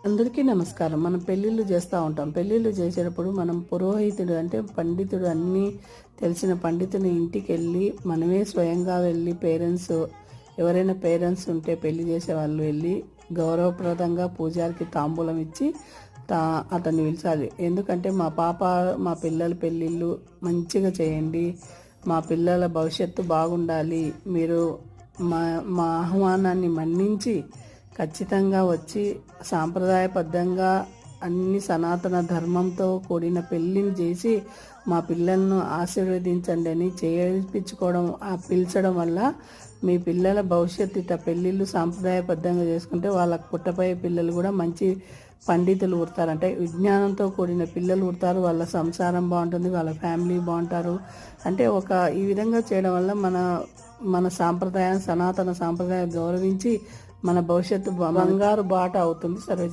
అందరికీ నమస్కారం. మనం పెళ్ళిళ్ళు చేస్తూ ఉంటాం. పెళ్ళిళ్ళు చేసేటప్పుడు మనం పురోహితుడు అంటే పండితుడు అన్నీ తెలిసిన పండితుని ఇంటికి వెళ్ళి మనమే స్వయంగా వెళ్ళి ఎవరైనా పేరెంట్స్ ఉంటే పెళ్లి చేసే వాళ్ళు వెళ్ళి గౌరవప్రదంగా పూజారికి తాంబూలం ఇచ్చి అతన్ని పిలిచాలి. ఎందుకంటే మా పిల్లల పెళ్ళిళ్ళు మంచిగా చేయండి, మా పిల్లల భవిష్యత్తు బాగుండాలి, మీరు మా ఆహ్వానాన్ని మన్నించి ఖచ్చితంగా వచ్చి సాంప్రదాయబద్ధంగా అన్ని సనాతన ధర్మంతో కూడిన పెళ్ళిని చేసి మా పిల్లలను ఆశీర్వదించండి అని పిలిచడం వల్ల మీ పిల్లల భవిష్యత్తు పెళ్ళిళ్ళు సాంప్రదాయబద్ధంగా చేసుకుంటే వాళ్ళ పుట్టపోయే పిల్లలు కూడా మంచి పండితులు పుడతారు. అంటే విజ్ఞానంతో కూడిన పిల్లలు పుడతారు, వాళ్ళ సంసారం బాగుంటుంది, వాళ్ళ ఫ్యామిలీ బాగుంటారు. అంటే ఈ విధంగా చేయడం వల్ల మన సనాతన సాంప్రదాయం గౌరవించి మన భవిష్యత్తు బంగారు బాట అవుతుంది. సర్వే